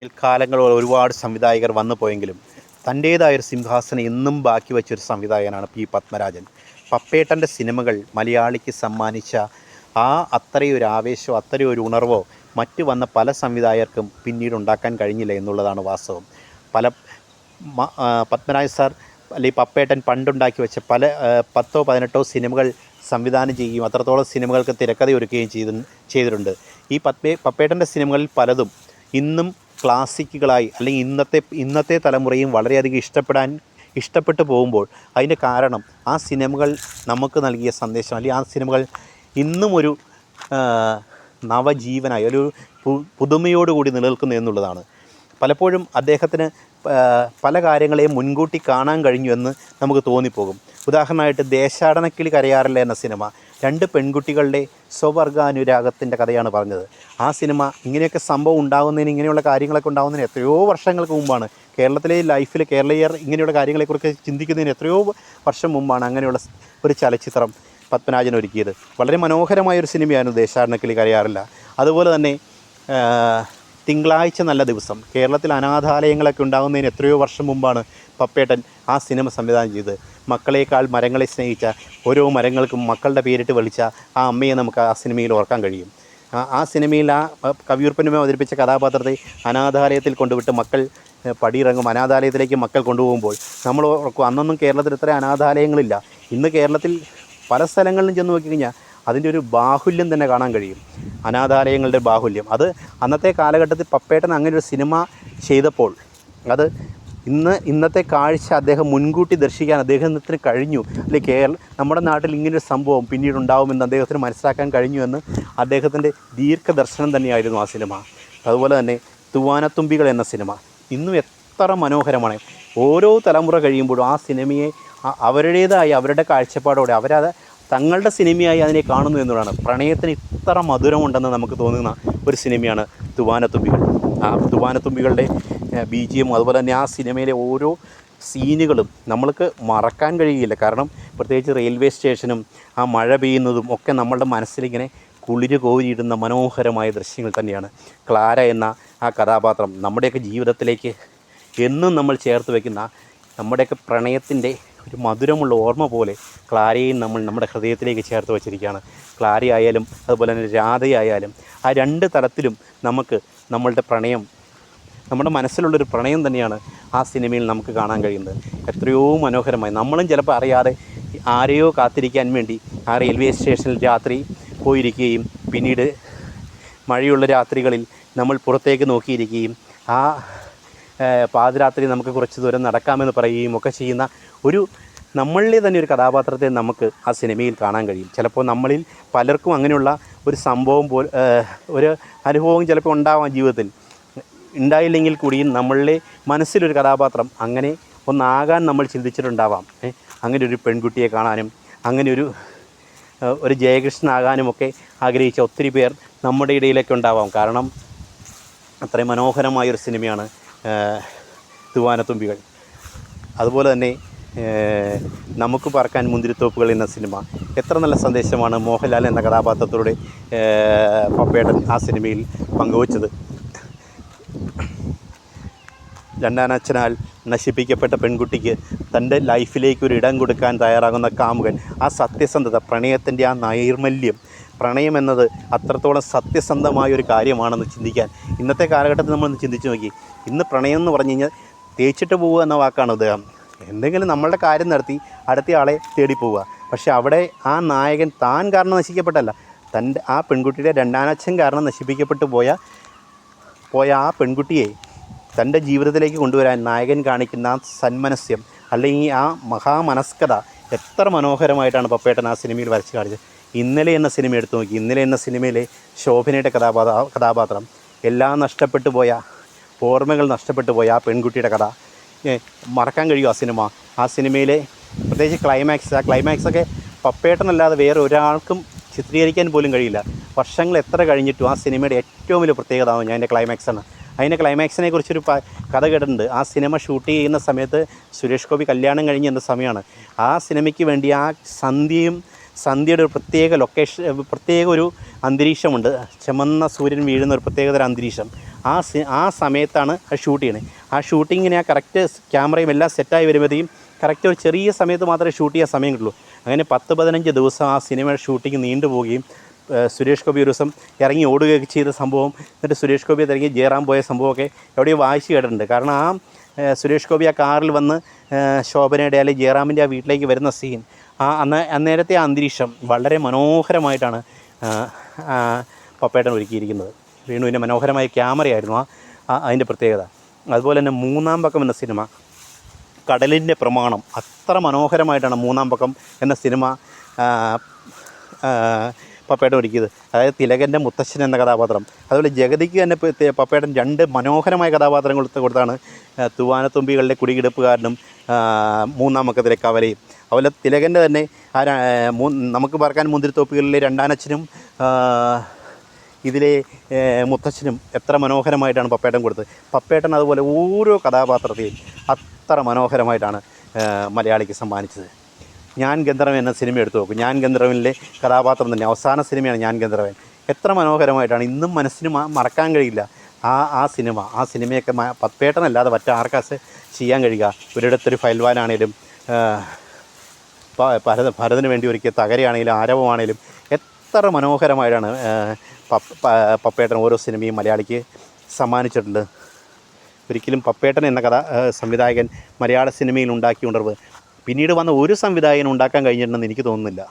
കാലങ്ങൾ ഒരുപാട് സംവിധായകർ വന്നു പോയെങ്കിലും തൻ്റേതായൊരു സിംഹാസനം എന്നും ബാക്കി വച്ചൊരു സംവിധായകനാണ് പി പത്മരാജൻ. പപ്പേട്ടൻ്റെ സിനിമകൾ മലയാളിക്ക് സമ്മാനിച്ച അത്രയൊരു ആവേശമോ അത്രയൊരു ഉണർവോ മറ്റ് വന്ന പല സംവിധായകർക്കും പിന്നീട് ഉണ്ടാക്കാൻ കഴിഞ്ഞില്ല എന്നുള്ളതാണ് വാസ്തവം. പത്മരാജൻ സാർ അല്ലെങ്കിൽ പപ്പേട്ടൻ പണ്ടുണ്ടാക്കി വെച്ച പല 10-18 സിനിമകൾ സംവിധാനം ചെയ്യുകയും അത്രത്തോളം സിനിമകൾക്ക് തിരക്കഥയൊരുക്കുകയും ചെയ്തിട്ടുണ്ട്. ഈ പപ്പേട്ടൻ്റെ സിനിമകളിൽ പലതും ഇന്നും ക്ലാസിക്കുകളായി അല്ലെങ്കിൽ ഇന്നത്തെ തലമുറയും വളരെയധികം ഇഷ്ടപ്പെട്ടു പോകുമ്പോൾ അതിൻ്റെ കാരണം ആ സിനിമകൾ നമുക്ക് നൽകിയ സന്ദേശം, അല്ലെങ്കിൽ ആ സിനിമകൾ ഇന്നും ഒരു നവജീവനായി ഒരു പുതുമയോടുകൂടി നിലനിൽക്കുന്നു എന്നുള്ളതാണ്. പലപ്പോഴും അദ്ദേഹത്തിന് പല കാര്യങ്ങളെയും മുൻകൂട്ടി കാണാൻ കഴിഞ്ഞു എന്ന് നമുക്ക് തോന്നിപ്പോകും. ഉദാഹരണമായിട്ട് ദേശാടനക്കിളി കരയാറില്ല എന്ന സിനിമ 2 പെൺകുട്ടികളുടെ സ്വവർഗാനുരാഗത്തിൻ്റെ കഥയാണ് പറഞ്ഞത്. ആ സിനിമ ഇങ്ങനെയൊക്കെ സംഭവം ഉണ്ടാകുന്നതിന്, ഇങ്ങനെയുള്ള കാര്യങ്ങളൊക്കെ ഉണ്ടാകുന്നതിന് എത്രയോ വർഷങ്ങൾക്ക് മുമ്പാണ്. കേരളത്തിലെ ലൈഫിൽ കേരളീയർ ഇങ്ങനെയുള്ള കാര്യങ്ങളെക്കുറിച്ച് ചിന്തിക്കുന്നതിന് എത്രയോ വർഷം മുമ്പാണ് അങ്ങനെയുള്ള ഒരു ചലച്ചിത്രം പത്മരാജൻ ഒരുക്കിയത്. വളരെ മനോഹരമായൊരു സിനിമയായിരുന്നു ദേശാടനക്കിളി കരയാറില്ല. അതുപോലെ തന്നെ തിങ്കളാഴ്ച നല്ല ദിവസം, കേരളത്തിൽ അനാഥാലയങ്ങളൊക്കെ ഉണ്ടാകുന്നതിന് എത്രയോ വർഷം മുമ്പാണ് പപ്പേട്ടൻ ആ സിനിമ സംവിധാനം ചെയ്തത്. മക്കളേക്കാൾ മരങ്ങളെ സ്നേഹിച്ച, ഓരോ മരങ്ങൾക്കും മക്കളുടെ പേരിട്ട് വിളിച്ച ആ അമ്മയെ നമുക്ക് ആ സിനിമയിൽ ഓർക്കാൻ കഴിയും. ആ സിനിമയിൽ ആ കവിയൂർപ്പനുമേ അവതരിപ്പിച്ച കഥാപാത്രത്തെ അനാഥാലയത്തിൽ കൊണ്ടുവിട്ട് മക്കൾ പടിയിറങ്ങും. അനാഥാലയത്തിലേക്ക് മക്കൾ കൊണ്ടുപോകുമ്പോൾ നമ്മൾ ഓർക്കും, അന്നൊന്നും കേരളത്തിൽ ഇത്ര അനാഥാലയങ്ങളില്ല. ഇന്ന് കേരളത്തിൽ പല സ്ഥലങ്ങളിലും ചെന്ന് നോക്കിക്കഴിഞ്ഞാൽ അതിൻ്റെ ഒരു ബാഹുല്യം തന്നെ കാണാൻ കഴിയും, അനാഥാലയങ്ങളുടെ ബാഹുല്യം. അത് അന്നത്തെ കാലഘട്ടത്തിൽ പപ്പേട്ടൻ അങ്ങനെ ഒരു സിനിമ ചെയ്തപ്പോൾ അത് ഇന്നത്തെ കാഴ്ച അദ്ദേഹം മുൻകൂട്ടി ദർശിക്കാൻ അദ്ദേഹത്തിന് കഴിഞ്ഞു. അല്ലെങ്കിൽ നമ്മുടെ നാട്ടിൽ ഇങ്ങനൊരു സംഭവം പിന്നീട് ഉണ്ടാകുമെന്ന് അദ്ദേഹത്തിന് മനസ്സിലാക്കാൻ കഴിഞ്ഞു എന്ന് അദ്ദേഹത്തിൻ്റെ ദീർഘദർശനം തന്നെയായിരുന്നു ആ സിനിമ. അതുപോലെ തന്നെ തൂവാനത്തുമ്പികൾ എന്ന സിനിമ ഇന്നും എത്ര മനോഹരമാണ്. ഓരോ തലമുറ കഴിയുമ്പോഴും ആ സിനിമയെ അവരുടേതായി അവരുടെ കാഴ്ചപ്പാടോടെ അവരത് തങ്ങളുടെ സിനിമയായി അതിനെ കാണുന്നു എന്നുള്ളതാണ്. പ്രണയത്തിന് ഇത്ര മധുരമുണ്ടെന്ന് നമുക്ക് തോന്നുന്ന ഒരു സിനിമയാണ് തൂവാനത്തുമ്പികൾ. ആ തൂവാനത്തുമ്പികളുടെ BGM, അതുപോലെ തന്നെ ആ സിനിമയിലെ ഓരോ സീനുകളും നമ്മൾക്ക് മറക്കാൻ കഴിയില്ല. കാരണം പ്രത്യേകിച്ച് റെയിൽവേ സ്റ്റേഷനും ആ മഴ പെയ്യുന്നതും ഒക്കെ നമ്മളുടെ മനസ്സിലിങ്ങനെ കുളിര് കോരിയിടുന്ന മനോഹരമായ ദൃശ്യങ്ങൾ തന്നെയാണ്. ക്ലാര എന്ന ആ കഥാപാത്രം നമ്മുടെയൊക്കെ ജീവിതത്തിലേക്ക് എന്നും നമ്മൾ ചേർത്ത് വയ്ക്കുന്ന, നമ്മുടെയൊക്കെ പ്രണയത്തിൻ്റെ ഒരു മധുരമുള്ള ഓർമ്മ പോലെ ക്ലാരയും നമ്മൾ നമ്മുടെ ഹൃദയത്തിലേക്ക് ചേർത്ത് വച്ചിരിക്കുകയാണ്. ക്ലാരയായാലും അതുപോലെ തന്നെ രാധയായാലും ആ 2 തലത്തിലും നമുക്ക് നമ്മളുടെ പ്രണയം, നമ്മുടെ മനസ്സിലുള്ളൊരു പ്രണയം തന്നെയാണ് ആ സിനിമയിൽ നമുക്ക് കാണാൻ കഴിയുന്നത്. എത്രയോ മനോഹരമായി നമ്മളും ചിലപ്പോൾ അറിയാതെ ആരെയോ കാത്തിരിക്കാൻ വേണ്ടി ആ റെയിൽവേ സ്റ്റേഷനിൽ രാത്രി പോയിരിക്കുകയും പിന്നീട് മഴയുള്ള രാത്രികളിൽ നമ്മൾ പുറത്തേക്ക് നോക്കിയിരിക്കുകയും ആ പാതിരാത്രി നമുക്ക് കുറച്ച് ദൂരം നടക്കാമെന്ന് പറയുകയും ഒക്കെ ചെയ്യുന്ന നമ്മളിലെ തന്നെ ഒരു കഥാപാത്രത്തെ നമുക്ക് ആ സിനിമയിൽ കാണാൻ കഴിയും. ചിലപ്പോൾ നമ്മളിൽ പലർക്കും അങ്ങനെയുള്ള ഒരു സംഭവം ഒരു അനുഭവം ചിലപ്പോൾ ഉണ്ടാവാം, ജീവിതത്തിൽ ഉണ്ടായില്ലെങ്കിൽ കൂടിയും നമ്മളിലെ മനസ്സിലൊരു കഥാപാത്രം അങ്ങനെ ഒന്നാകാൻ നമ്മൾ ചിന്തിച്ചിട്ടുണ്ടാവാം. അങ്ങനെ ഒരു പെൺകുട്ടിയെ കാണാനും അങ്ങനെ ഒരു ജയകൃഷ്ണനാകാനുമൊക്കെ ആഗ്രഹിച്ച ഒത്തിരി പേർ നമ്മുടെ ഇടയിലൊക്കെ ഉണ്ടാവാം. കാരണം അത്രയും മനോഹരമായൊരു സിനിമയാണ് തൂവാനത്തുമ്പികൾ. അതുപോലെ തന്നെ നമുക്ക് പറക്കാൻ മുന്തിരിത്തോപ്പുകൾ എന്ന സിനിമ എത്ര നല്ല സന്ദേശമാണ് മോഹൻലാൽ എന്ന കഥാപാത്രത്തോടെ പപ്പേട്ടൻ ആ സിനിമയിൽ പങ്കുവച്ചത്. രണ്ടാനച്ഛനാൽ നശിപ്പിക്കപ്പെട്ട പെൺകുട്ടിക്ക് തൻ്റെ ലൈഫിലേക്ക് ഒരു ഇടം കൊടുക്കാൻ തയ്യാറാകുന്ന കാമുകൻ, ആ സത്യസന്ധത, പ്രണയത്തിൻ്റെ ആ നൈർമല്യം, പ്രണയം എന്നത് അത്രത്തോളം സത്യസന്ധമായൊരു കാര്യമാണെന്ന് ചിന്തിക്കാൻ ഇന്നത്തെ കാലഘട്ടത്തിൽ നമ്മളൊന്ന് ചിന്തിച്ച് നോക്കി. ഇന്ന് പ്രണയം എന്ന് പറഞ്ഞു കഴിഞ്ഞാൽ തേച്ചിട്ട് പോവുക എന്ന വാക്കാണ് ഉദാഹരണം. എന്തെങ്കിലും നമ്മളുടെ കാര്യം നടത്തി അടുത്ത ആളെ തേടി പോവുക. പക്ഷേ അവിടെ ആ നായകൻ താൻ കാരണം നശിക്കപ്പെട്ടല്ല, തൻ്റെ ആ പെൺകുട്ടിയുടെ രണ്ടാനച്ഛൻ കാരണം നശിപ്പിക്കപ്പെട്ടു പോയ ആ പെൺകുട്ടിയെ തൻ്റെ ജീവിതത്തിലേക്ക് കൊണ്ടുവരാൻ നായകൻ കാണിക്കുന്ന ആ സന്മനസ്യം, അല്ലെങ്കിൽ ആ മഹാമനസ്കത എത്ര മനോഹരമായിട്ടാണ് പപ്പേട്ടൻ ആ സിനിമയിൽ വരച്ച് കാണിച്ചത്. ഇന്നലെ എന്ന സിനിമ എടുത്തു നോക്കി. ഇന്നലെ എന്ന സിനിമയിലെ ശോഭനയുടെ കഥാപാത്രം എല്ലാം നഷ്ടപ്പെട്ടു പോയ, ഓർമ്മകൾ നഷ്ടപ്പെട്ടു പോയ ആ പെൺകുട്ടിയുടെ കഥ മറക്കാൻ കഴിയും ആ സിനിമയിലെ പ്രത്യേകിച്ച് ആ ക്ലൈമാക്സൊക്കെ പപ്പേട്ടനല്ലാതെ വേറെ ഒരാൾക്കും ചിത്രീകരിക്കാൻ പോലും കഴിയില്ല. വർഷങ്ങൾ എത്ര കഴിഞ്ഞിട്ടും ആ സിനിമയുടെ ഏറ്റവും വലിയ പ്രത്യേകത ഞാൻ എൻ്റെ ക്ലൈമാക്സാണ്. അതിൻ്റെ ക്ലൈമാക്സിനെ കുറിച്ചൊരു കഥ കേട്ടിട്ടുണ്ട്. ആ സിനിമ ഷൂട്ട് ചെയ്യുന്ന സമയത്ത് സുരേഷ് ഗോപി കല്യാണം കഴിഞ്ഞ് എന്ന സമയമാണ്. ആ സിനിമയ്ക്ക് വേണ്ടി ആ സന്ധ്യയുടെ ഒരു പ്രത്യേക ലൊക്കേഷൻ, പ്രത്യേക ഒരു അന്തരീക്ഷമുണ്ട്. ചുമന്ന സൂര്യൻ വീഴുന്ന ഒരു പ്രത്യേകതര അന്തരീക്ഷം. ആ സമയത്താണ് ഷൂട്ട് ചെയ്യണത്. ആ ഷൂട്ടിങ്ങിന് ആ കറക്റ്റ് ക്യാമറയും എല്ലാം സെറ്റായി വരുമ്പോഴത്തേക്കും കറക്റ്റ് ഒരു ചെറിയ സമയത്ത് മാത്രമേ ഷൂട്ട് ചെയ്യാൻ സമയം കിട്ടുള്ളൂ. അങ്ങനെ 10-15 ദിവസം ആ സിനിമയുടെ ഷൂട്ടിംഗ് നീണ്ടുപോവുകയും സുരേഷ് ഗോപി ഒരു ദിവസം ഇറങ്ങി ഓടുകയൊക്കെ ചെയ്ത സംഭവം, എന്നിട്ട് സുരേഷ് ഗോപി ഇറങ്ങി ജയറാം പോയ സംഭവമൊക്കെ എവിടെയോ വായിച്ച് കേട്ടിട്ടുണ്ട്. കാരണം സുരേഷ് ഗോപി ആ കാറിൽ വന്ന് ശോഭനയുടെ അല്ലെങ്കിൽ ജയറാമിൻ്റെ ആ വീട്ടിലേക്ക് വരുന്ന സീൻ, അന്നേരത്തെ ആ അന്തരീക്ഷം വളരെ മനോഹരമായിട്ടാണ് പപ്പേട്ടൻ ഒരുക്കിയിരിക്കുന്നത്. വേണുവിൻ്റെ മനോഹരമായ ക്യാമറയായിരുന്നു അതിൻ്റെ പ്രത്യേകത. അതുപോലെ തന്നെ മൂന്നാം പക്കം എന്ന സിനിമ, കടലിൻ്റെ പ്രമാണം, അത്ര മനോഹരമായിട്ടാണ് മൂന്നാം പക്കം എന്ന സിനിമ പപ്പേട്ടൻ ഒരുക്കിയത്. അതായത് തിലകൻ്റെ മുത്തശ്ശൻ എന്ന കഥാപാത്രം, അതുപോലെ ജഗതിക്ക് തന്നെ പപ്പേട്ടൻ 2 മനോഹരമായ കഥാപാത്രങ്ങൾ കൊടുത്താണ് തൂവാനത്തുമ്പികളുടെ കുടികിടപ്പുകാരനും മൂന്നാം പക്കത്തിലെ കവലയും. അതുപോലെ തിലകൻ്റെ തന്നെ നമുക്ക് പറക്കാൻ മുന്തിരിത്തോപ്പികളിലെ രണ്ടാനച്ഛനും ഇതിലെ മുത്തച്ഛനും എത്ര മനോഹരമായിട്ടാണ് പപ്പേട്ടൻ കൊടുത്തത്. പപ്പേട്ടൻ അതുപോലെ ഓരോ കഥാപാത്രത്തെയും അത്ര മനോഹരമായിട്ടാണ് മലയാളിക്ക് സമ്മാനിച്ചത്. ഞാൻ ഗന്ധർവൻ എന്ന സിനിമ എടുത്തു നോക്കും. ഞാൻ ഗന്ധർവനിലെ കഥാപാത്രം തന്നെ, അവസാന സിനിമയാണ് ഞാൻ ഗന്ധർവൻ. എത്ര മനോഹരമായിട്ടാണ്, ഇന്നും മനസ്സിന് മറക്കാൻ കഴിയില്ല ആ സിനിമയൊക്കെ പപ്പേട്ടനല്ലാതെ മറ്റാർക്കാ ചെയ്യാൻ കഴിയുക. ഒരിടത്തൊരു ഫൈൽവാനാണേലും ഭരതന് വേണ്ടി ഒരുക്കിയ തകരയാണെങ്കിലും ആരവമാണേലും എത്ര മനോഹരമായിട്ടാണ് പപ്പേട്ടൻ ഓരോ സിനിമയും മലയാളിക്ക് സമ്മാനിച്ചിട്ടുണ്ട്. ഒരിക്കലും പപ്പേട്ടൻ എന്ന സംവിധായകൻ മലയാള സിനിമയിൽ ഉണ്ടാക്കിയ ഉണർവ് പിന്നീട് വന്ന ഒരു സംവിധായകനും ഉണ്ടാക്കാൻ കഴിഞ്ഞിട്ടുണ്ടെന്ന് എനിക്ക് തോന്നുന്നില്ല.